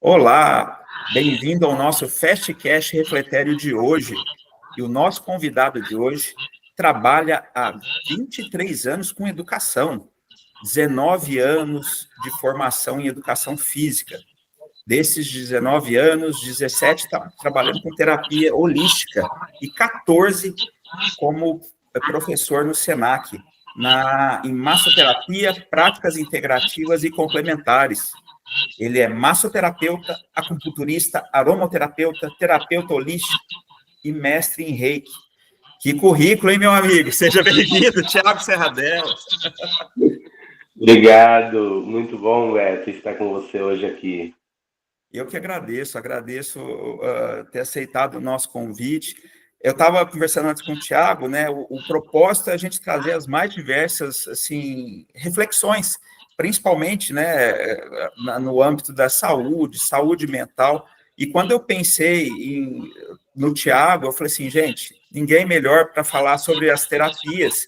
Olá, bem-vindo ao nosso Fastcast Refletério de hoje. E o nosso convidado de hoje trabalha há 23 anos com educação, 19 anos de formação em educação física. Desses 19 anos, 17 está trabalhando com terapia holística e 14 como professor no SENAC, em massoterapia, práticas integrativas e complementares. Ele é massoterapeuta, acupunturista, aromaterapeuta, terapeuta holístico e mestre em reiki. Que currículo, hein, meu amigo? Seja bem-vindo, Thiago Serradell. Obrigado, muito bom, Beto, estar com você hoje aqui. Eu que agradeço ter aceitado o nosso convite. Eu estava conversando antes com o Thiago, né? O propósito é a gente trazer as mais diversas, assim, reflexões, principalmente, né, no âmbito da saúde mental. E quando eu pensei no Thiago, eu falei assim, gente, ninguém melhor para falar sobre as terapias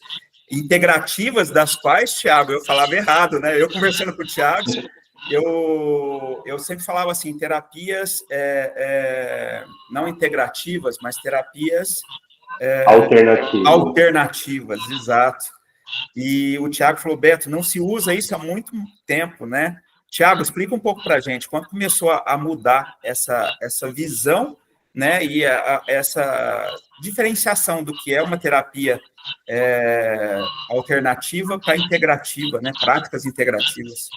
integrativas, das quais, Thiago, eu falava errado, né? Eu conversando com o Thiago, eu sempre falava assim, terapias não integrativas, mas terapias alternativas, exato. E o Thiago falou, Beto, não se usa isso há muito tempo, né? Thiago, explica um pouco para a gente, quando começou a mudar essa visão, né, e essa diferenciação do que é uma terapia alternativa para integrativa, né, práticas integrativas.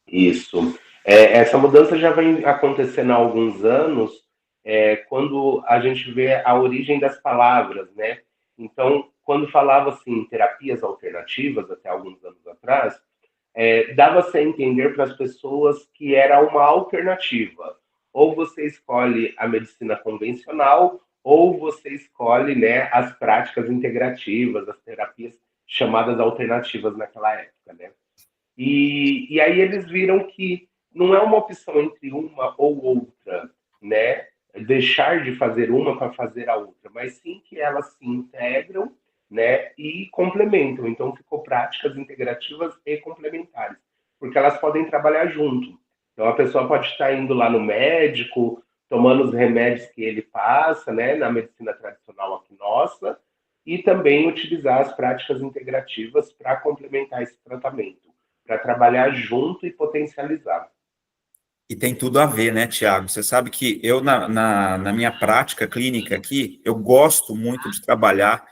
Isso. Essa mudança já vem acontecendo há alguns anos, quando a gente vê a origem das palavras, né? Então, quando falava assim, terapias alternativas, até alguns anos atrás, dava-se a entender para as pessoas que era uma alternativa. Ou você escolhe a medicina convencional, ou você escolhe, né, as práticas integrativas, as terapias chamadas alternativas naquela época, né? E aí eles viram que não é uma opção entre uma ou outra, né? Deixar de fazer uma para fazer a outra, mas sim que elas se integram, né? E complementam. Então ficou práticas integrativas e complementares, porque elas podem trabalhar junto. Então a pessoa pode estar indo lá no médico, tomando os remédios que ele passa, né? Na medicina tradicional aqui nossa, e também utilizar as práticas integrativas para complementar esse tratamento, para trabalhar junto e potencializar. E tem tudo a ver, né, Tiago? Você sabe que eu, na minha prática clínica aqui, eu gosto muito de trabalhar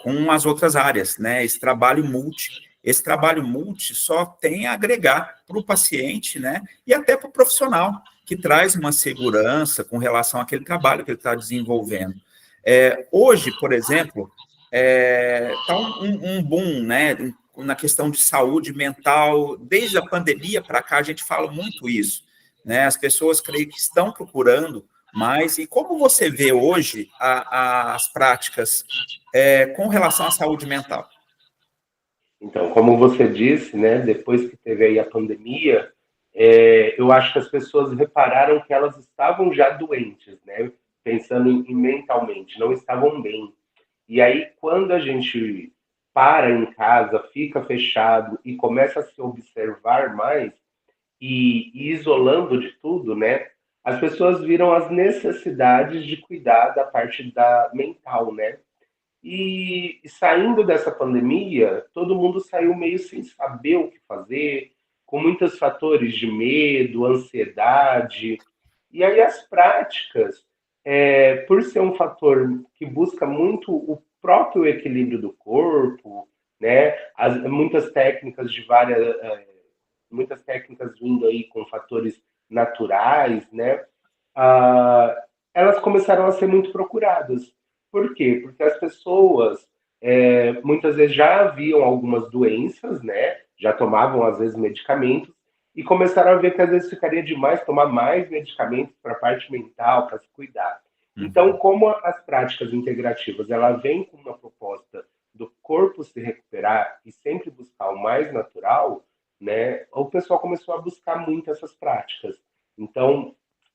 com as outras áreas, né? Esse trabalho multi só tem a agregar para o paciente, né? E até para o profissional, que traz uma segurança com relação àquele trabalho que ele está desenvolvendo. Hoje, por exemplo, está um boom, né, na questão de saúde mental. Desde a pandemia para cá, a gente fala muito isso, né? As pessoas creio que estão procurando mais. E como você vê hoje as práticas com relação à saúde mental? Então, como você disse, né, depois que teve aí a pandemia, eu acho que as pessoas repararam que elas estavam já doentes, né, pensando mentalmente, não estavam bem. E aí, quando a gente para em casa, fica fechado e começa a se observar mais, e isolando de tudo, né? As pessoas viram as necessidades de cuidar da parte da mental, né? E saindo dessa pandemia, todo mundo saiu meio sem saber o que fazer, com muitos fatores de medo, ansiedade. E aí as práticas, por ser um fator que busca muito o próprio equilíbrio do corpo, né? Muitas técnicas de muitas técnicas vindo aí com fatores naturais, né? Ah, elas começaram a ser muito procuradas. Por quê? Porque as pessoas muitas vezes já haviam algumas doenças, né? Já tomavam às vezes medicamentos e começaram a ver que às vezes ficaria demais tomar mais medicamentos para a parte mental, para se cuidar. Então, como as práticas integrativas, ela vem com uma proposta do corpo se recuperar e sempre buscar o mais natural, né? O pessoal começou a buscar muito essas práticas. Então,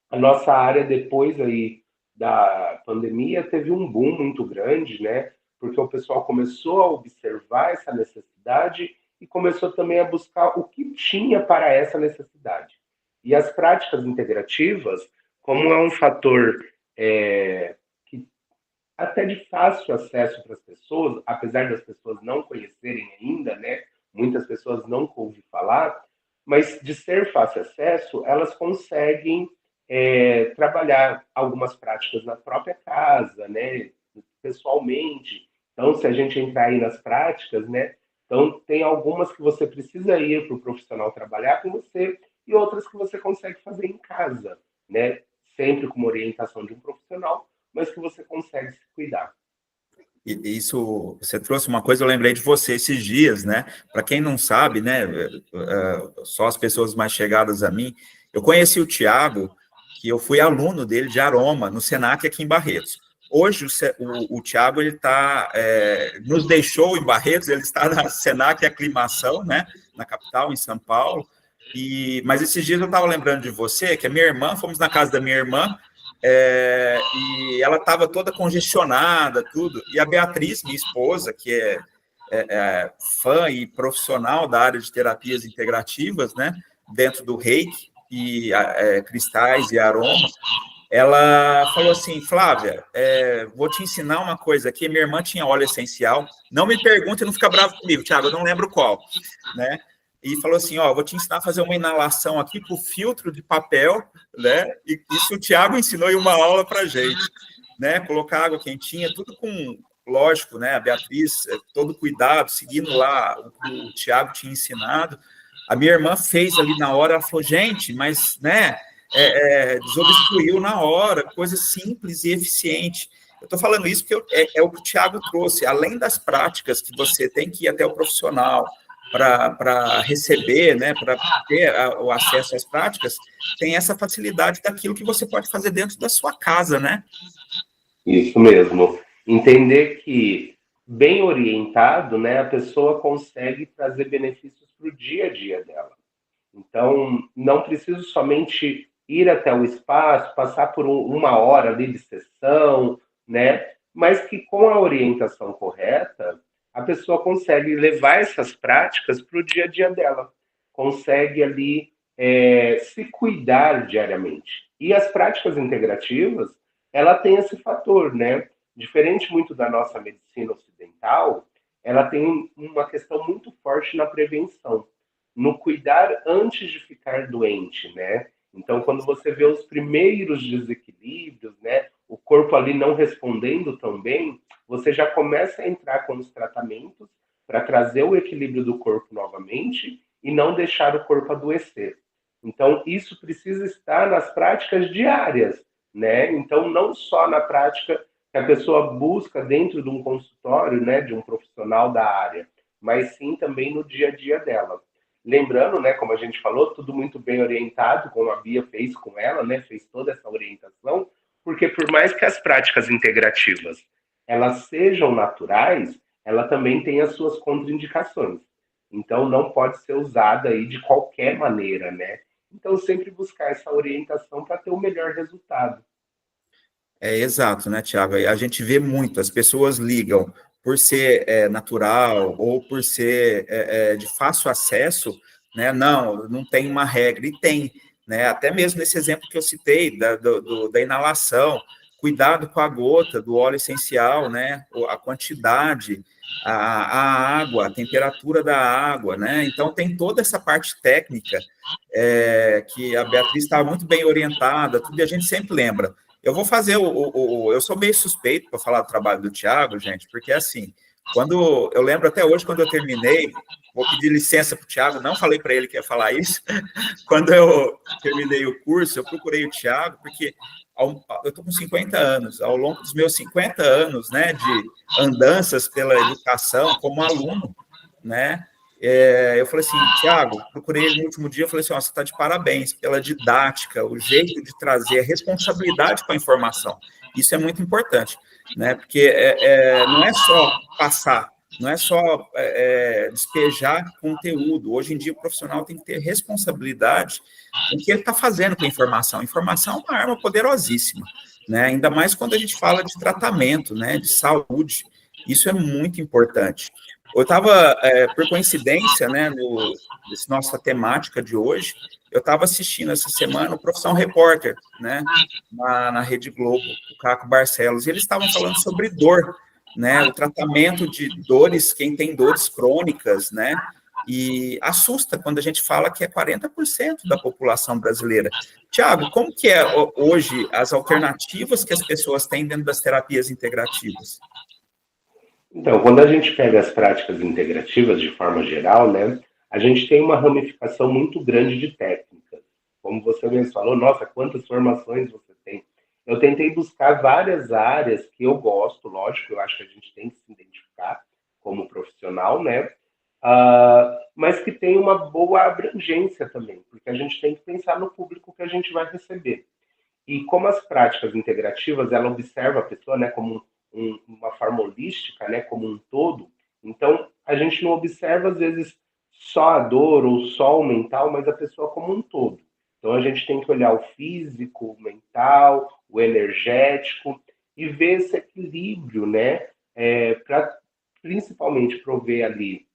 a nossa área depois aí da pandemia teve um boom muito grande, né? Porque o pessoal começou a observar essa necessidade e começou também a buscar o que tinha para essa necessidade. E as práticas integrativas, como é um fator que até de fácil acesso para as pessoas, apesar das pessoas não conhecerem ainda, né? Muitas pessoas não ouvem falar, mas de ser fácil acesso, elas conseguem trabalhar algumas práticas na própria casa, né? Pessoalmente. Então, se a gente entrar aí nas práticas, né? Então, tem algumas que você precisa ir para o profissional trabalhar com você e outras que você consegue fazer em casa, né? Sempre com uma orientação de um profissional, mas que você consegue se cuidar. Isso, você trouxe uma coisa, eu lembrei de você esses dias, né? Para quem não sabe, né? Só as pessoas mais chegadas a mim. Eu conheci o Tiago, que eu fui aluno dele de aroma no Senac aqui em Barretos. Hoje o Tiago ele nos deixou em Barretos, ele está na Senac Aclimação, né? Na capital, em São Paulo. Mas esses dias eu estava lembrando de você, que a minha irmã, fomos na casa da minha irmã. E ela estava toda congestionada, tudo. E a Beatriz, minha esposa, que é fã e profissional da área de terapias integrativas, né, dentro do Reiki e cristais e aroma, ela falou assim: Flávia, vou te ensinar uma coisa aqui. Minha irmã tinha óleo essencial. Não me pergunte, não fica bravo comigo, Thiago, eu não lembro qual, né? E falou assim: ó, vou te ensinar a fazer uma inalação aqui para o filtro de papel, né? E isso o Thiago ensinou em uma aula para gente, né? Colocar água quentinha, tudo com, lógico, né? A Beatriz, todo cuidado, seguindo lá o que o Thiago tinha ensinado. A minha irmã fez ali na hora, ela falou: gente, mas, né? Desobstruiu na hora, coisa simples e eficiente. Eu estou falando isso porque é o que o Thiago trouxe, além das práticas que você tem que ir até o profissional para receber, né, para ter o acesso às práticas, tem essa facilidade daquilo que você pode fazer dentro da sua casa, né? Isso mesmo. Entender que, bem orientado, né, a pessoa consegue trazer benefícios para o dia a dia dela. Então, não preciso somente ir até o espaço, passar por uma hora ali de sessão, né? Mas que com a orientação correta, a pessoa consegue levar essas práticas para o dia a dia dela, consegue ali se cuidar diariamente. E as práticas integrativas, ela tem esse fator, né? Diferente muito da nossa medicina ocidental, ela tem uma questão muito forte na prevenção, no cuidar antes de ficar doente, né? Então, quando você vê os primeiros desequilíbrios, né, o corpo ali não respondendo tão bem, você já começa a entrar com os tratamentos para trazer o equilíbrio do corpo novamente e não deixar o corpo adoecer. Então, isso precisa estar nas práticas diárias, né? Então, não só na prática que a pessoa busca dentro de um consultório, né, de um profissional da área, mas sim também no dia a dia dela. Lembrando, né, como a gente falou, tudo muito bem orientado, como a Bia fez com ela, né, fez toda essa orientação, porque por mais que as práticas integrativas elas sejam naturais, ela também tem as suas contraindicações. Então, não pode ser usada aí de qualquer maneira, né? Então, sempre buscar essa orientação para ter o melhor resultado. Exato, né, Tiago? A gente vê muito, as pessoas ligam por ser natural ou por ser de fácil acesso, né? Não tem uma regra, e tem, né? Até mesmo nesse exemplo que eu citei, da inalação, cuidado com a gota do óleo essencial, né? A quantidade, a água, a temperatura da água, né? Então, tem toda essa parte técnica que a Beatriz estava muito bem orientada, tudo, e a gente sempre lembra. Eu vou fazer eu sou meio suspeito para falar do trabalho do Thiago, gente, porque assim, quando eu lembro até hoje, quando eu terminei, vou pedir licença para o Thiago, não falei para ele que ia falar isso. Quando eu terminei o curso, eu procurei o Thiago, porque eu estou com 50 anos, ao longo dos meus 50 anos, né, de andanças pela educação como aluno, né, eu falei assim: Thiago, procurei ele no último dia, eu falei assim: você está de parabéns pela didática, o jeito de trazer a responsabilidade com a informação. Isso é muito importante, né? Porque não é só passar, não é só despejar conteúdo. Hoje em dia, o profissional tem que ter responsabilidade com o que ele está fazendo com a informação. A informação é uma arma poderosíssima, né? Ainda mais quando a gente fala de tratamento, né? De saúde. Isso é muito importante. Eu estava, por coincidência, né, nessa nossa temática de hoje, Eu estava assistindo essa semana o Profissão Repórter, né, na Rede Globo, o Caco Barcelos, e eles estavam falando sobre dor, né, o tratamento de dores, quem tem dores crônicas, né, e assusta quando a gente fala que é 40% da população brasileira. Tiago, como que é hoje as alternativas que as pessoas têm dentro das terapias integrativas? Então, quando a gente pega as práticas integrativas de forma geral, né, a gente tem uma ramificação muito grande de técnicas. Como você mesmo falou, nossa, quantas formações você tem. Eu tentei buscar várias áreas que eu gosto, lógico, eu acho que a gente tem que se identificar como profissional, né? Mas que tem uma boa abrangência também, porque a gente tem que pensar no público que a gente vai receber. E como as práticas integrativas, ela observa a pessoa, né, como uma forma holística, né, como um todo, então a gente não observa, às vezes, só a dor ou só o mental, mas a pessoa como um todo. Então a gente tem que olhar o físico, o mental, o energético e ver esse equilíbrio, né, para principalmente prover ali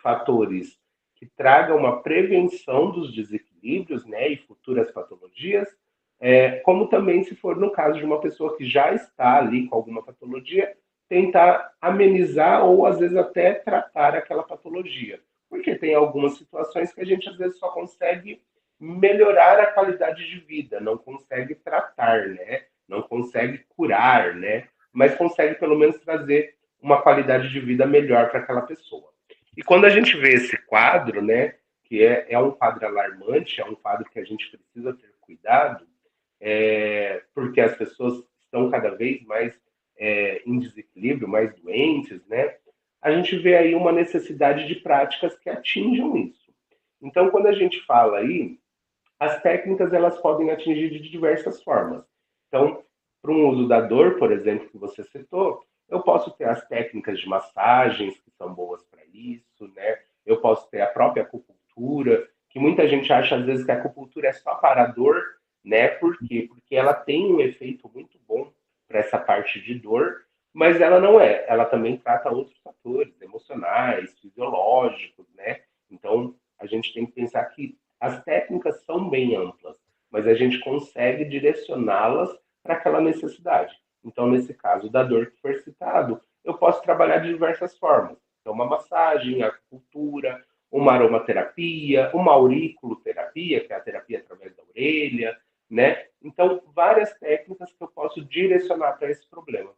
fatores que tragam uma prevenção dos desequilíbrios, né, e futuras patologias, como também, se for no caso de uma pessoa que já está ali com alguma patologia, tentar amenizar ou, às vezes, até tratar aquela patologia. Porque tem algumas situações que a gente, às vezes, só consegue melhorar a qualidade de vida, não consegue tratar, né? Não consegue curar, né? Mas consegue, pelo menos, trazer uma qualidade de vida melhor para aquela pessoa. E quando a gente vê esse quadro, né, que é um quadro alarmante, é um quadro que a gente precisa ter cuidado, porque as pessoas estão cada vez mais em desequilíbrio, mais doentes, né? A gente vê aí uma necessidade de práticas que atinjam isso. Então, quando a gente fala aí, as técnicas elas podem atingir de diversas formas. Então, para um uso da dor, por exemplo, que você citou, eu posso ter as técnicas de massagens que são boas para isso, né? Eu posso ter a própria acupuntura, que muita gente acha às vezes que a acupuntura é só para a dor, né? Por quê? Porque ela tem um efeito muito bom para essa parte de dor, mas ela não é. Ela também trata outros fatores emocionais, fisiológicos, né? Então, a gente tem que pensar que as técnicas são bem amplas, mas a gente consegue direcioná-las para aquela necessidade. Então, nesse caso da dor que foi citado, eu posso trabalhar de diversas formas. Então, uma massagem, acupuntura, uma aromaterapia, uma auriculoterapia, que é a terapia através da orelha, né? Então, várias técnicas que eu posso direcionar para esse problema.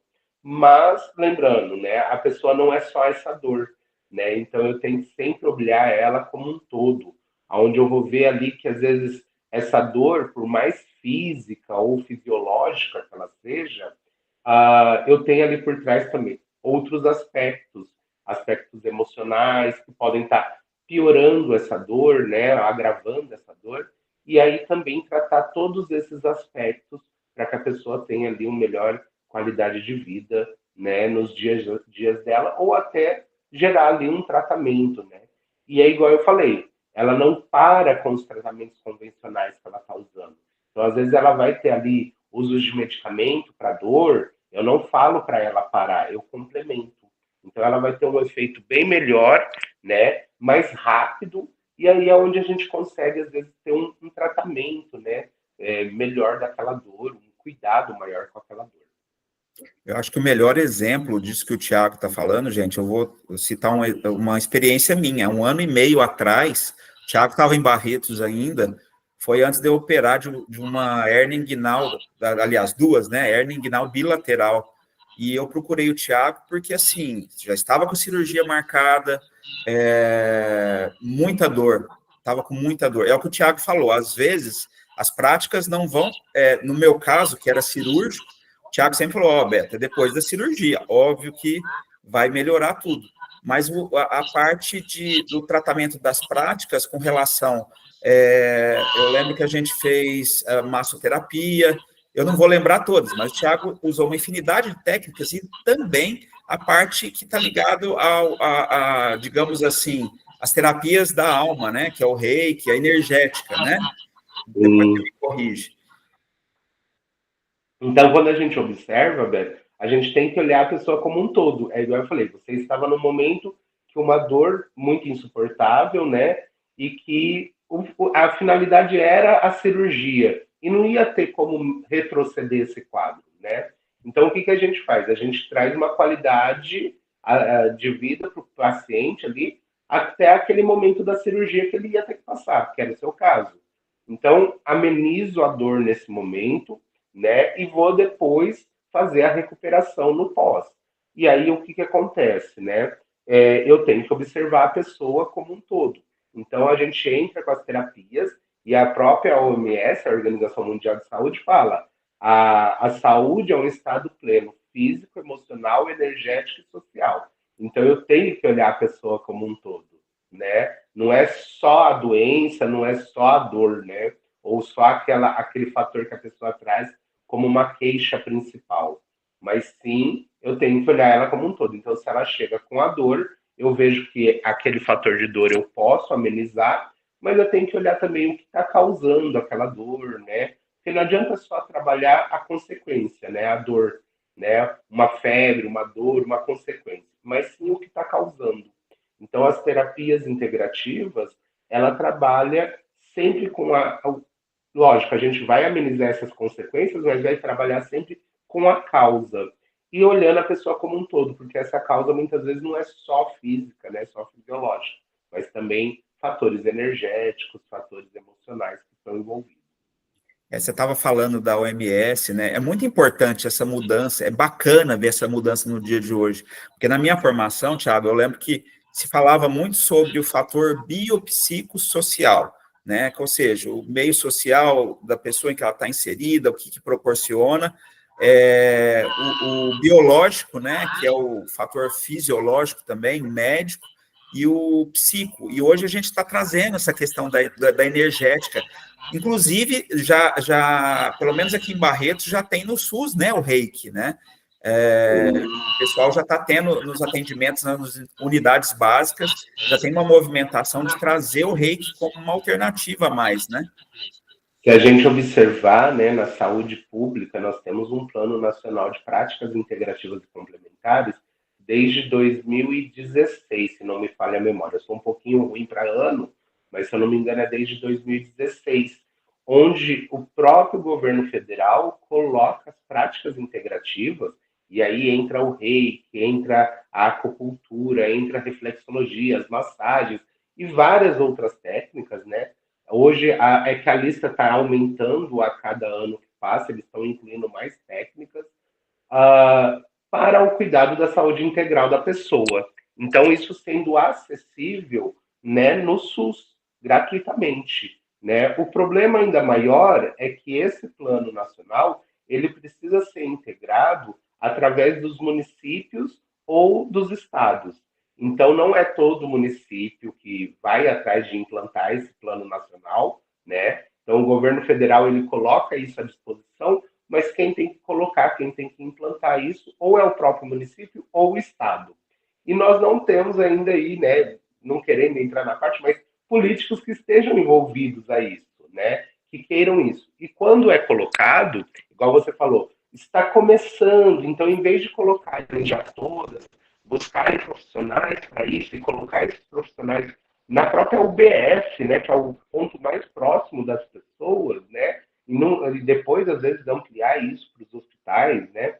Mas, lembrando, né, a pessoa não é só essa dor, né? Então, eu tenho que sempre olhar ela como um todo, onde eu vou ver ali que, às vezes, essa dor, por mais física ou fisiológica que ela seja, eu tenho ali por trás também outros aspectos, aspectos emocionais que podem estar piorando essa dor, né, agravando essa dor, e aí também tratar todos esses aspectos para que a pessoa tenha ali uma melhor qualidade de vida, né, nos dias dela, ou até gerar ali um tratamento, né? E é igual eu falei, ela não para com os tratamentos convencionais que ela está usando. Então, às vezes, ela vai ter ali usos de medicamento para dor, eu não falo para ela parar, eu complemento. Então, ela vai ter um efeito bem melhor, né, mais rápido, e aí é onde a gente consegue, às vezes, ter um tratamento, né, melhor daquela dor, um cuidado maior com aquela dor. Eu acho que o melhor exemplo disso que o Tiago está falando, gente, eu vou citar uma experiência minha. Um ano e meio atrás, o Tiago estava em Barretos ainda, foi antes de eu operar de uma hérnia inguinal, aliás, duas, né? Hérnia inguinal bilateral. E eu procurei o Tiago porque, assim, já estava com cirurgia marcada, muita dor, estava com muita dor. É o que o Tiago falou, às vezes as práticas não vão, no meu caso, que era cirúrgico, o Thiago sempre falou, ó, Beto, é depois da cirurgia, óbvio que vai melhorar tudo, mas a parte do tratamento das práticas com relação, eu lembro que a gente fez massoterapia, eu não vou lembrar todas, mas o Thiago usou uma infinidade de técnicas e também a parte que está ligado digamos assim, as terapias da alma, né, que é o reiki, a energética, né, depois você Hum. me corrige. Então, quando a gente observa, Beto, a gente tem que olhar a pessoa como um todo. É igual eu falei, você estava num momento que uma dor muito insuportável, né? E que a finalidade era a cirurgia e não ia ter como retroceder esse quadro, né? Então, o que que a gente faz? A gente traz uma qualidade de vida para o paciente ali até aquele momento da cirurgia que ele ia ter que passar, que era o seu caso. Então, amenizo a dor nesse momento, né? E vou depois fazer a recuperação no pós. E aí, o que que acontece, né? Eu tenho que observar a pessoa como um todo. Então, a gente entra com as terapias e a própria OMS, a Organização Mundial de Saúde, fala a saúde é um estado pleno, físico, emocional, energético e social. Então, eu tenho que olhar a pessoa como um todo, né? Não é só a doença, não é só a dor, né? Ou só aquele fator que a pessoa traz como uma queixa principal. Mas sim, eu tenho que olhar ela como um todo. Então, se ela chega com a dor, eu vejo que aquele fator de dor eu posso amenizar, mas eu tenho que olhar também o que está causando aquela dor, né? Porque não adianta só trabalhar a consequência, né? A dor, né? Uma febre, uma dor, uma consequência, mas sim o que está causando. Então, as terapias integrativas, ela trabalha sempre com lógico, a gente vai amenizar essas consequências, mas vai trabalhar sempre com a causa e olhando a pessoa como um todo, porque essa causa muitas vezes não é só física, né? Só fisiológica, mas também fatores energéticos, fatores emocionais que estão envolvidos. Você estava falando da OMS, né? É muito importante essa mudança, é bacana ver essa mudança no dia de hoje, porque na minha formação, Thiago, eu lembro que se falava muito sobre o fator biopsicossocial, né? Ou seja, o meio social da pessoa em que ela está inserida, o que, que proporciona, o biológico, né? Que é o fator fisiológico também, médico, e o psico. E hoje a gente está trazendo essa questão da energética. Inclusive, pelo menos aqui em Barretos, já tem no SUS, né, o reiki, né? O pessoal já está tendo nos atendimentos, nas unidades básicas, já tem uma movimentação de trazer o reiki como uma alternativa a mais, né? Se a gente observar, né, na saúde pública, nós temos um Plano Nacional de Práticas Integrativas e Complementares desde 2016, se não me falha a memória. Eu sou um pouquinho ruim para ano, mas se eu não me engano é desde 2016, onde o próprio governo federal coloca as práticas integrativas, e aí entra o reiki, entra a acupuntura, entra a reflexologia, as massagens e várias outras técnicas, né? Hoje é que a lista está aumentando a cada ano que passa, eles estão incluindo mais técnicas para o cuidado da saúde integral da pessoa. Então, isso sendo acessível, né, no SUS, gratuitamente. Né? O problema ainda maior é que esse plano nacional ele precisa ser integrado através dos municípios ou dos estados. Então, não é todo município que vai atrás de implantar esse plano nacional, né? Então, o governo federal ele coloca isso à disposição, mas quem tem que colocar, quem tem que implantar isso, ou é o próprio município ou o estado. E nós não temos ainda aí, né? Não querendo entrar na parte, mas políticos que estejam envolvidos a isso, né? Que queiram isso. E quando é colocado, igual você falou, está começando, então em vez de colocar já todas, buscarem profissionais para isso e colocar esses profissionais na própria UBS, né, que é o ponto mais próximo das pessoas, né, e depois, às vezes, ampliar isso para os hospitais, né,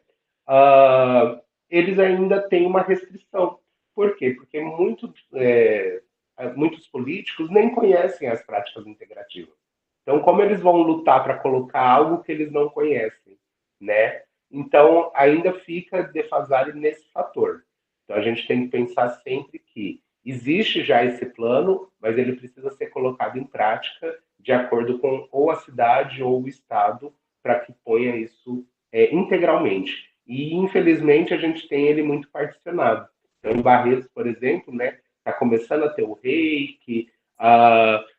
eles ainda têm uma restrição. Por quê? Porque muitos políticos nem conhecem as práticas integrativas. Então, como eles vão lutar para colocar algo que eles não conhecem, né? Então, ainda fica defasado nesse fator. Então, a gente tem que pensar sempre que existe já esse plano, mas ele precisa ser colocado em prática de acordo com ou a cidade ou o estado para que ponha isso integralmente. E, infelizmente, a gente tem ele muito particionado. Então, em Barretos, por exemplo, né, está começando a ter o reiki,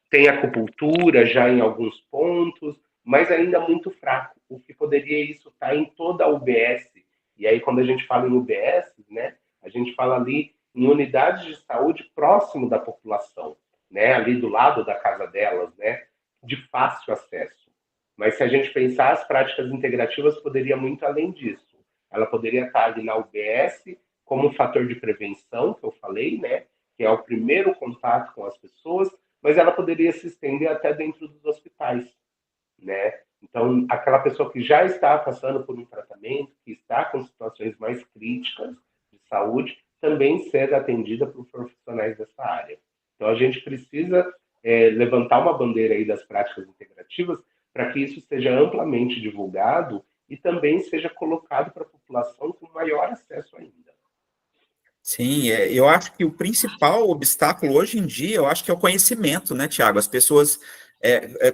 tem acupuntura já em alguns pontos, mas ainda muito fraco. O que poderia isso estar em toda a UBS. E aí, quando a gente fala em UBS, né, a gente fala ali em unidades de saúde próximo da população, né, ali do lado da casa delas, né, de fácil acesso. Mas se a gente pensar, as práticas integrativas poderia muito além disso. Ela poderia estar ali na UBS como um fator de prevenção, que eu falei, né, que é o primeiro contato com as pessoas, mas ela poderia se estender até dentro dos hospitais, né? Então, aquela pessoa que já está passando por um tratamento, que está com situações mais críticas de saúde, também ser atendida por profissionais dessa área. Então, a gente precisa levantar uma bandeira aí das práticas integrativas para que isso seja amplamente divulgado e também seja colocado para a população com maior acesso ainda. Sim, eu acho que o principal obstáculo hoje em dia, eu acho que é o conhecimento, né, Tiago? As pessoas,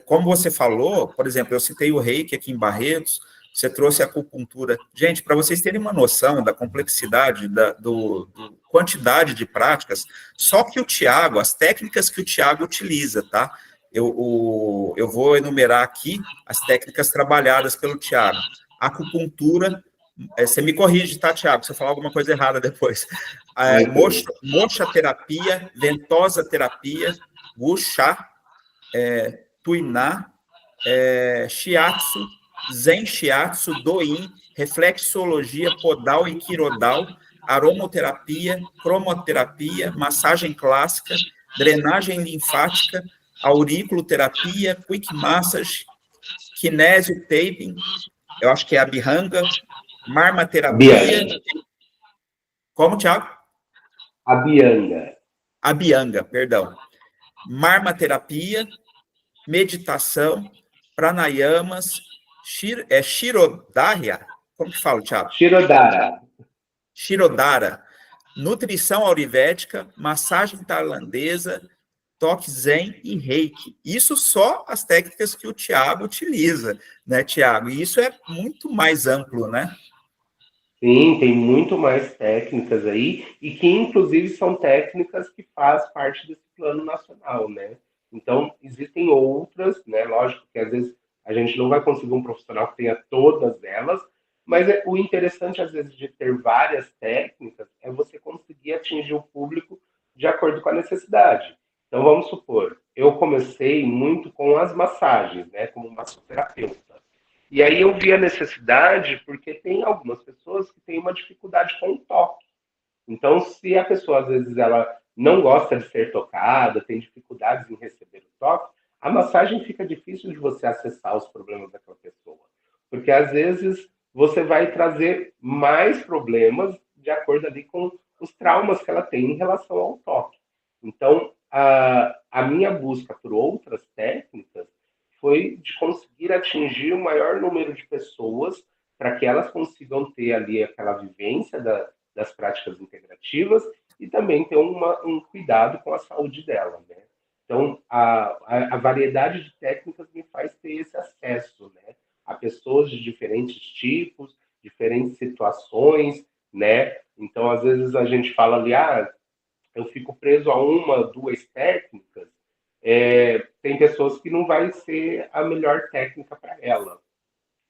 como você falou, por exemplo, eu citei o reiki aqui em Barretos, você trouxe a acupuntura. Gente, para vocês terem uma noção da complexidade, do quantidade de práticas, só que o Tiago, as técnicas que o Tiago utiliza, tá? Eu vou enumerar aqui as técnicas trabalhadas pelo Tiago. Acupuntura, você me corrige, tá, Tiago, se eu falar alguma coisa errada depois. Moxa terapia, ventosa terapia, wuxia, tuiná, shiatsu, zen shiatsu, doin, reflexologia podal e quirodal, aromoterapia, cromoterapia, massagem clássica, drenagem linfática, auriculoterapia, quick massage, kinésio taping, eu acho que é a Abhyanga, marmaterapia. Como, Thiago? Abhyanga. Abhyanga, perdão. Marmaterapia, meditação, pranayamas, Shirodhara, como que fala, Thiago? Shirodhara. Shirodhara, nutrição ayurvédica, massagem tailandesa, toque zen e reiki. Isso só as técnicas que o Thiago utiliza, né, Thiago? E isso é muito mais amplo, né? Sim, tem muito mais técnicas aí, e que inclusive são técnicas que faz parte desse plano nacional, né? Então, existem outras, né? Lógico que às vezes a gente não vai conseguir um profissional que tenha todas elas, mas o interessante, às vezes, de ter várias técnicas é você conseguir atingir o público de acordo com a necessidade. Então, vamos supor, eu comecei muito com as massagens, né? Como massoterapeuta. E aí eu vi a necessidade, porque tem algumas pessoas que têm uma dificuldade com o toque. Então, se a pessoa, às vezes, ela não gosta de ser tocada, tem dificuldades em receber o toque, a massagem fica difícil de você acessar os problemas daquela pessoa. Porque, às vezes, você vai trazer mais problemas de acordo ali com os traumas que ela tem em relação ao toque. Então, a minha busca por outras técnicas foi de conseguir atingir o maior número de pessoas para que elas consigam ter ali aquela vivência das práticas integrativas e também ter um cuidado com a saúde dela, né? Então, a variedade de técnicas me faz ter esse acesso, né? A pessoas de diferentes tipos, diferentes situações, né? Então, às vezes a gente fala ali, eu fico preso a uma, duas técnicas, tem pessoas que não vai ser a melhor técnica para ela.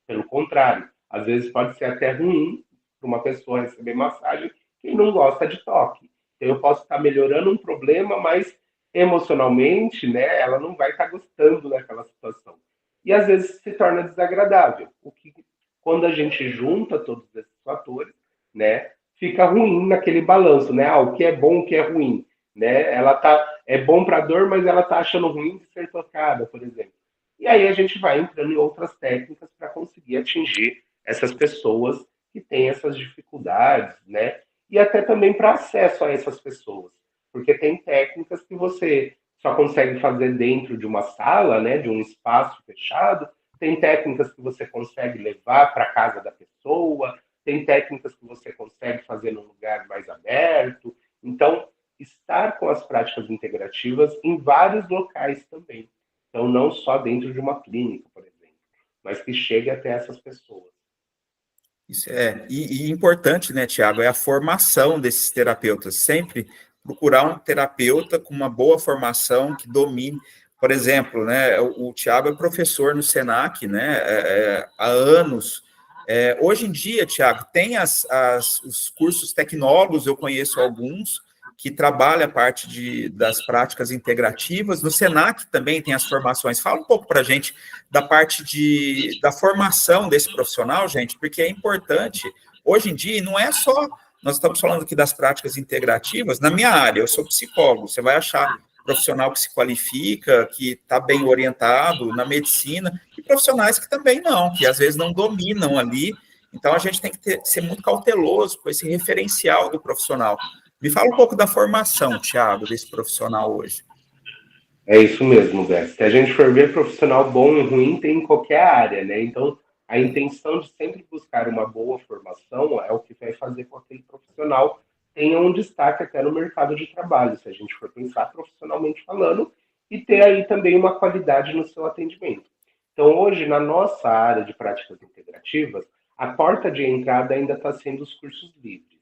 Pelo contrário, às vezes pode ser até ruim para uma pessoa receber massagem que não gosta de toque. Então, eu posso estar melhorando um problema, mas emocionalmente, né, ela não vai estar gostando daquela situação. E às vezes se torna desagradável. O que, quando a gente junta todos esses fatores, né, fica ruim naquele balanço, né? O que é bom, o que é ruim, né? Ela é bom para dor, mas ela tá achando ruim de ser tocada, por exemplo. E aí a gente vai entrando em outras técnicas para conseguir atingir essas pessoas que têm essas dificuldades, né? E até também para acesso a essas pessoas, porque tem técnicas que você só consegue fazer dentro de uma sala, né, de um espaço fechado, tem técnicas que você consegue levar para casa da pessoa, tem técnicas que você consegue fazer num lugar mais aberto. Então, estar com as práticas integrativas em vários locais também. Então, não só dentro de uma clínica, por exemplo, mas que chegue até essas pessoas. Isso e importante, né, Tiago, é a formação desses terapeutas. Sempre procurar um terapeuta com uma boa formação, que domine. Por exemplo, né, o Tiago é professor no Senac, né, há anos. Hoje em dia, Tiago, tem os cursos tecnólogos, eu conheço alguns, que trabalha a parte das práticas integrativas. No Senac também tem as formações. Fala um pouco para a gente da parte da formação desse profissional, gente, porque é importante. Hoje em dia, não é só... Nós estamos falando aqui das práticas integrativas. Na minha área, eu sou psicólogo. Você vai achar profissional que se qualifica, que está bem orientado na medicina, e profissionais que também não, que às vezes não dominam ali. Então, a gente tem que ser muito cauteloso com esse referencial do profissional. Me fala um pouco da formação, Thiago, desse profissional hoje. É isso mesmo, Bess. Se a gente for ver profissional bom e ruim, tem em qualquer área, né? Então, a intenção de sempre buscar uma boa formação é o que vai fazer com que aquele profissional tenha um destaque até no mercado de trabalho, se a gente for pensar profissionalmente falando, e ter aí também uma qualidade no seu atendimento. Então, hoje, na nossa área de práticas integrativas, a porta de entrada ainda está sendo os cursos livres.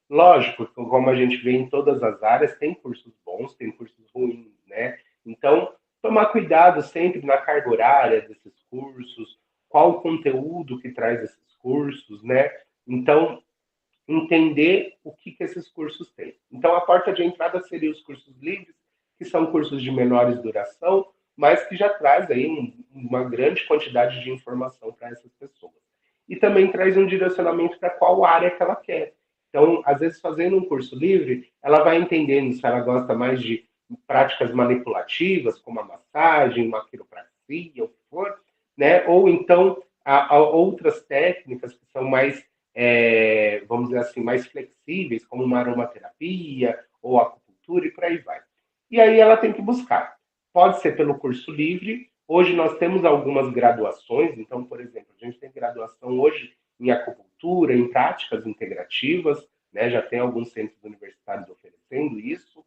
Lógico, como a gente vê em todas as áreas, tem cursos bons, tem cursos ruins, né? Então, tomar cuidado sempre na carga horária desses cursos, qual o conteúdo que traz esses cursos, né? Então, entender o que esses cursos têm. Então, a porta de entrada seria os cursos livres, que são cursos de menores duração, mas que já traz aí uma grande quantidade de informação para essas pessoas. E também traz um direcionamento para qual área que ela quer. Então, às vezes, fazendo um curso livre, ela vai entendendo se ela gosta mais de práticas manipulativas, como a massagem, uma quiropraxia, o que for, né? Ou então há outras técnicas que são mais, vamos dizer assim, mais flexíveis, como uma aromaterapia ou acupuntura e por aí vai. E aí ela tem que buscar. Pode ser pelo curso livre. Hoje nós temos algumas graduações. Então, por exemplo, a gente tem graduação hoje em acupuntura, em práticas integrativas, né? Já tem alguns centros universitários oferecendo isso.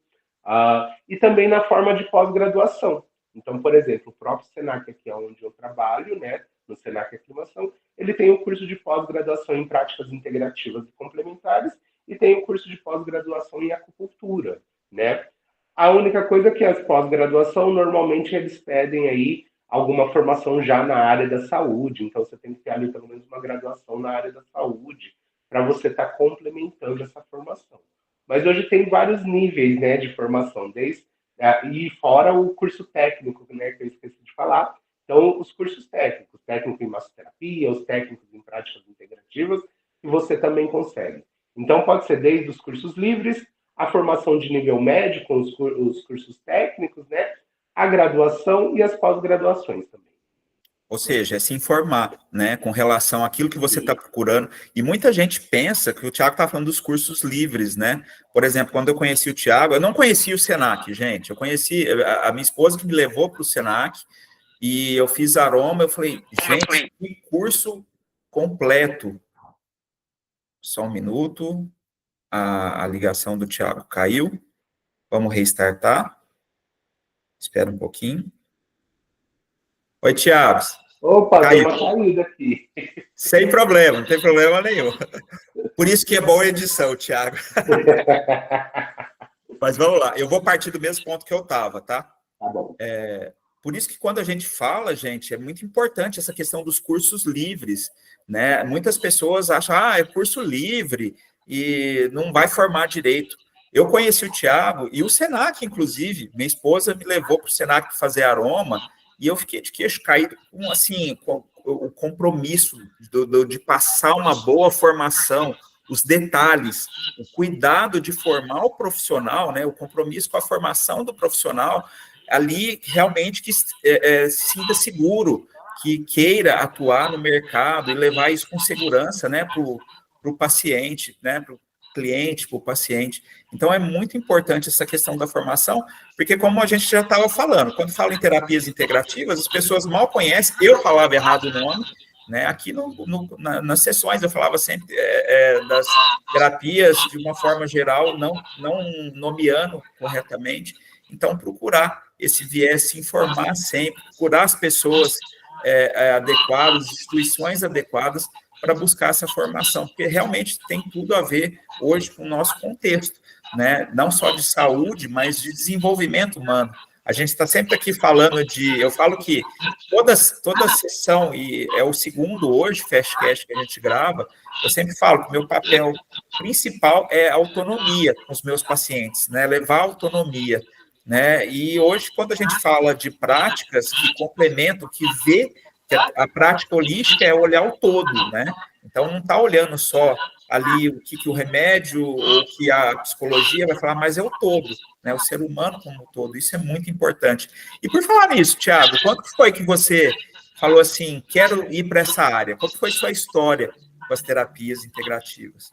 E também na forma de pós-graduação. Então, por exemplo, o próprio Senac, aqui onde eu trabalho, né, no Senac Aclimação, ele tem o curso de pós-graduação em práticas integrativas e complementares e tem o curso de pós-graduação em acupuntura, né? A única coisa é que as pós-graduação, normalmente eles pedem aí alguma formação já na área da saúde, então você tem que ter ali pelo menos uma graduação na área da saúde para você estar complementando essa formação. Mas hoje tem vários níveis, né, de formação, e fora o curso técnico, né, que eu esqueci de falar. Então, os cursos técnicos, técnico em massoterapia, os técnicos em práticas integrativas, que você também consegue. Então, pode ser desde os cursos livres, a formação de nível médio, com os cursos técnicos, né, a graduação e as pós-graduações também. Ou seja, é se informar, né, com relação àquilo que você está procurando. E muita gente pensa que o Thiago está falando dos cursos livres, né? Por exemplo, quando eu conheci o Thiago, eu não conhecia o Senac, gente. Eu conheci a minha esposa que me levou para o Senac e eu fiz aroma. Eu falei, gente, que curso completo. Só um minuto. A ligação do Thiago caiu. Vamos restartar. Espera um pouquinho. Oi, Thiago. Opa, caiu. Deu uma saída aqui. Sem problema, não tem problema nenhum. Por isso que é boa a edição, Thiago. Mas vamos lá, eu vou partir do mesmo ponto que eu estava, tá? Tá bom. Por isso que quando a gente fala, gente, é muito importante essa questão dos cursos livres, né? Muitas pessoas acham, é curso livre e não vai formar direito. Eu conheci o Thiago e o Senac, inclusive, minha esposa me levou para o Senac para fazer aroma e eu fiquei de queixo caído com, assim, com o compromisso de passar uma boa formação, os detalhes, o cuidado de formar o profissional, né? O compromisso com a formação do profissional, ali realmente que se sinta seguro, que queira atuar no mercado e levar isso com segurança, né, para o paciente, né, para o cliente, para o paciente. Então, é muito importante essa questão da formação, porque como a gente já estava falando, quando fala em terapias integrativas, as pessoas mal conhecem, eu falava errado o nome, né, aqui nas sessões eu falava sempre das terapias de uma forma geral, não nomeando corretamente. Então, procurar esse viés, se informar sempre, procurar as pessoas adequadas, instituições adequadas para buscar essa formação, porque realmente tem tudo a ver hoje com o nosso contexto, né? Não só de saúde, mas de desenvolvimento humano. A gente está sempre aqui falando eu falo que toda sessão, e é o segundo hoje, Fastcast, que a gente grava, eu sempre falo que o meu papel principal é a autonomia com os meus pacientes, né? Levar autonomia, né? E hoje, quando a gente fala de práticas que complementam, que vê que a prática holística é olhar o todo, né? Então, não está olhando só ali o que o remédio ou que a psicologia vai falar, mas é o todo, né, o ser humano como um todo, isso é muito importante. E por falar nisso, Thiago, quando foi que você falou assim, quero ir para essa área? Qual foi sua história com as terapias integrativas?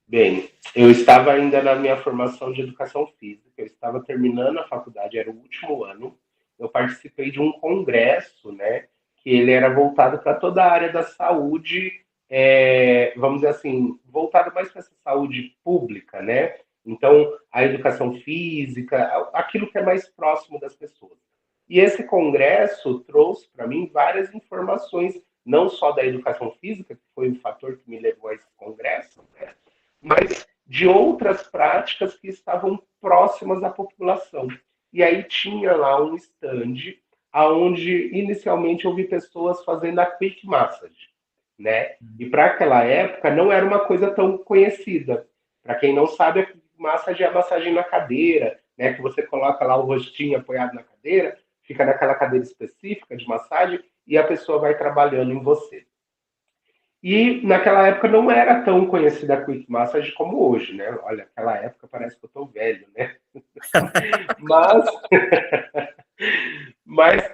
Bem, eu estava ainda na minha formação de educação física, eu estava terminando a faculdade, era o último ano. Eu participei de um congresso, né, que ele era voltado para toda a área da saúde, vamos dizer assim, voltado mais para essa saúde pública, né? Então, a educação física, aquilo que é mais próximo das pessoas. E esse congresso trouxe para mim várias informações, não só da educação física, que foi o fator que me levou a esse congresso, né? Mas de outras práticas que estavam próximas à população. E aí tinha lá um stand aonde inicialmente eu vi pessoas fazendo a quick massage, né? E para aquela época não era uma coisa tão conhecida. Para quem não sabe, a quick massage é a massagem na cadeira, né? Que você coloca lá o rostinho apoiado na cadeira, fica naquela cadeira específica de massagem e a pessoa vai trabalhando em você. E naquela época não era tão conhecida a Quick Massage como hoje, né? Olha, naquela época parece que eu tô velho, né? Mas,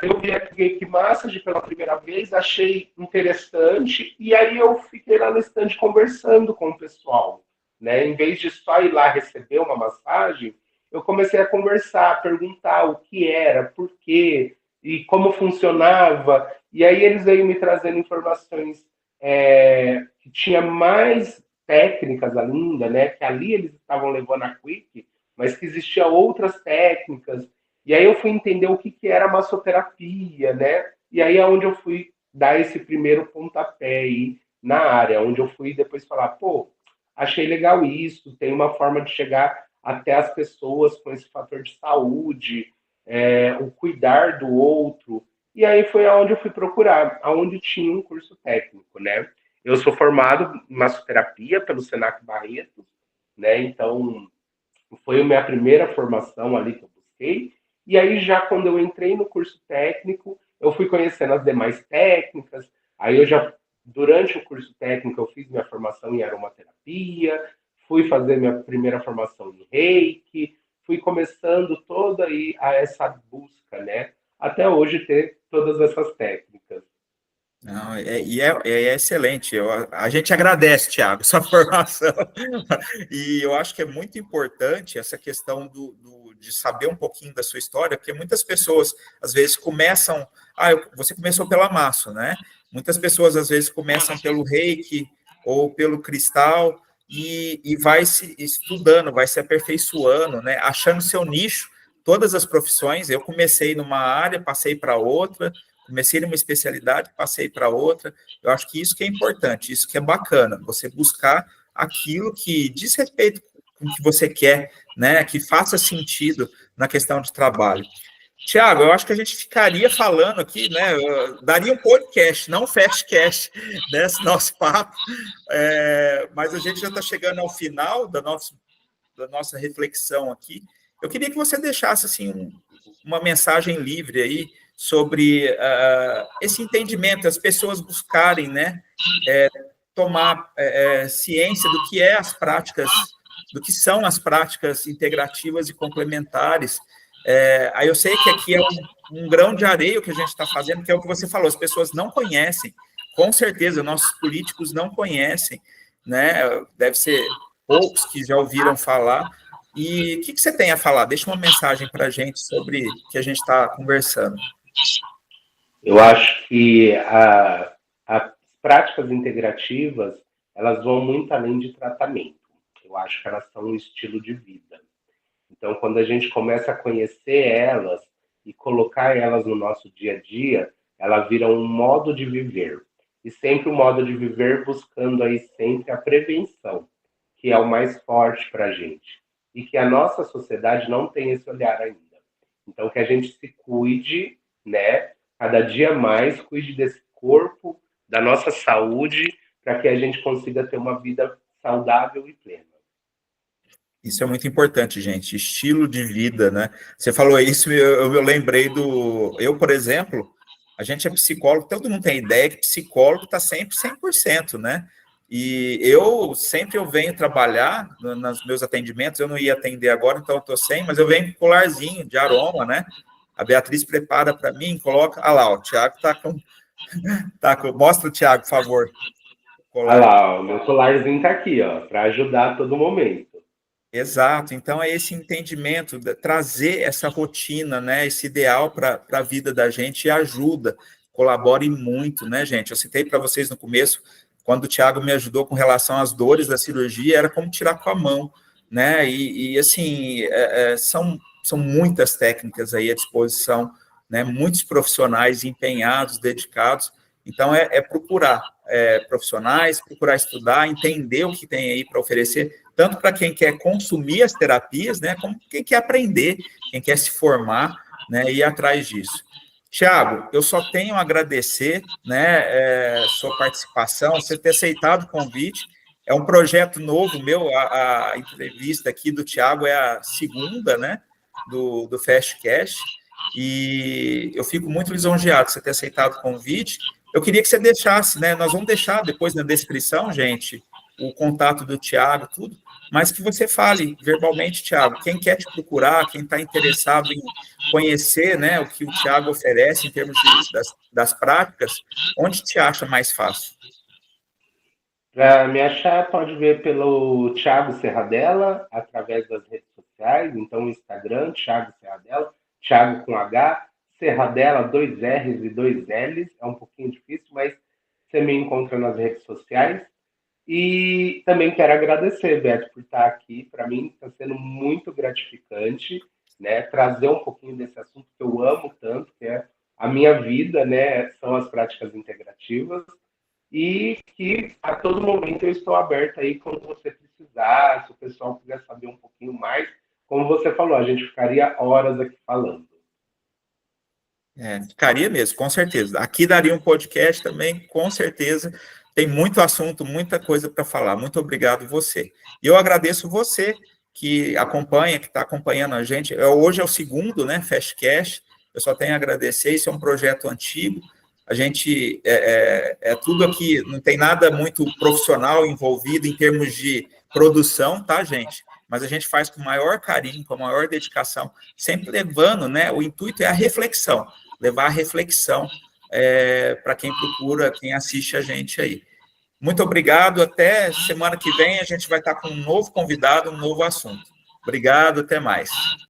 eu vi a Quick Massage pela primeira vez, achei interessante, e aí eu fiquei lá no stand conversando com o pessoal, né? Em vez de só ir lá receber uma massagem, eu comecei a conversar, perguntar o que era, por quê, e como funcionava. E aí eles veio me trazendo informações que tinha mais técnicas ainda, né? Que ali eles estavam levando a Quick, mas que existiam outras técnicas. E aí eu fui entender o que, que era massoterapia, né? E aí é onde eu fui dar esse primeiro pontapé aí na área, onde eu fui depois falar, pô, achei legal isso, tem uma forma de chegar até as pessoas com esse fator de saúde, o cuidar do outro. E aí foi aonde eu fui procurar, aonde tinha um curso técnico, né? Eu sou formado em massoterapia pelo Senac Barretos, né? Então foi a minha primeira formação ali que eu busquei. E aí já quando eu entrei no curso técnico, eu fui conhecendo as demais técnicas. Aí eu já durante o curso técnico eu fiz minha formação em aromaterapia, fui fazer minha primeira formação em Reiki, fui começando toda aí a essa busca, né? Até hoje ter todas essas técnicas. Não, é excelente. A gente agradece, Thiago, sua formação. E eu acho que é muito importante essa questão de saber um pouquinho da sua história, porque muitas pessoas, às vezes, começam... você começou pela massa, né? Muitas pessoas, às vezes, começam pelo reiki ou pelo cristal e vai se estudando, vai se aperfeiçoando, né? Achando seu nicho. Todas as profissões, eu comecei numa área, passei para outra, comecei numa especialidade, passei para outra. Eu acho que isso que é importante, isso que é bacana, você buscar aquilo que diz respeito com o que você quer, né, que faça sentido na questão de trabalho. Tiago, eu acho que a gente ficaria falando aqui, né, daria um podcast, não um fastcast, nesse nosso papo, mas a gente já está chegando ao final da nossa reflexão aqui. Eu queria que você deixasse assim, uma mensagem livre aí sobre esse entendimento, as pessoas buscarem, né, tomar ciência do que é as práticas, do que são as práticas integrativas e complementares. Aí eu sei que aqui é um grão de areia o que a gente está fazendo, que é o que você falou, as pessoas não conhecem, com certeza, nossos políticos não conhecem, né? Deve ser poucos que já ouviram falar. E o que você tem a falar? Deixa uma mensagem para a gente sobre o que a gente está conversando. Eu acho que as práticas integrativas, elas vão muito além de tratamento. Eu acho que elas são um estilo de vida. Então, quando a gente começa a conhecer elas e colocar elas no nosso dia a dia, ela vira um modo de viver. E sempre o modo de viver buscando aí sempre a prevenção, que é o mais forte para a gente. E que a nossa sociedade não tem esse olhar ainda. Então, que a gente se cuide, né? Cada dia mais, cuide desse corpo, da nossa saúde, para que a gente consiga ter uma vida saudável e plena. Isso é muito importante, gente. Estilo de vida, né? Você falou isso, eu lembrei do... Eu, por exemplo, a gente é psicólogo, todo mundo tem ideia que psicólogo está sempre 100%, né? E eu venho trabalhar nos meus atendimentos, eu não ia atender agora, então eu estou sem, mas eu venho com colarzinho de aroma, né? A Beatriz prepara para mim, coloca. Ah lá, o Thiago está com. Mostra o Thiago, por favor. Olha lá, o meu colarzinho tá aqui, ó, para ajudar a todo momento. Exato, então é esse entendimento, trazer essa rotina, né, esse ideal para a vida da gente e ajuda, colabore muito, né, gente? Eu citei para vocês no começo, quando o Thiago me ajudou com relação às dores da cirurgia, era como tirar com a mão, né? E assim, são muitas técnicas aí à disposição, né? Muitos profissionais empenhados, dedicados. Então, procurar profissionais, procurar estudar, entender o que tem aí para oferecer, tanto para quem quer consumir as terapias, né, como quem quer aprender, quem quer se formar, né, e ir atrás disso. Tiago, eu só tenho a agradecer, né, sua participação, você ter aceitado o convite. É um projeto novo meu, a entrevista aqui do Tiago é a segunda, né, do Fastcast, e eu fico muito lisonjeado de você ter aceitado o convite. Eu queria que você deixasse, né, nós vamos deixar depois na descrição, gente, o contato do Tiago, tudo, mas que você fale verbalmente, Tiago, quem quer te procurar, quem está interessado em conhecer, né, o que o Tiago oferece em termos das práticas, onde te acha mais fácil? Para me achar, pode ver pelo Thiago Serradella, através das redes sociais, então o Instagram, Thiago Serradella, Thiago com H, Serradella, dois R's e dois L's, é um pouquinho difícil, mas você me encontra nas redes sociais. E também quero agradecer, Beto, por estar aqui. Para mim está sendo muito gratificante, né? Trazer um pouquinho desse assunto que eu amo tanto, que é a minha vida, né? São as práticas integrativas. E que a todo momento eu estou aberto aí quando você precisar, se o pessoal quiser saber um pouquinho mais. Como você falou, a gente ficaria horas aqui falando. Ficaria mesmo, com certeza. Aqui daria um podcast também, com certeza. Tem muito assunto, muita coisa para falar. Muito obrigado você. E eu agradeço você que acompanha, que está acompanhando a gente. Hoje é o segundo, né, Fastcast. Eu só tenho a agradecer. Isso é um projeto antigo. A gente tudo aqui, não tem nada muito profissional envolvido em termos de produção, tá, gente? Mas a gente faz com o maior carinho, com a maior dedicação, sempre levando, né? O intuito é a reflexão, levar a reflexão para quem procura, quem assiste a gente aí. Muito obrigado, até semana que vem a gente vai estar com um novo convidado, um novo assunto. Obrigado, até mais.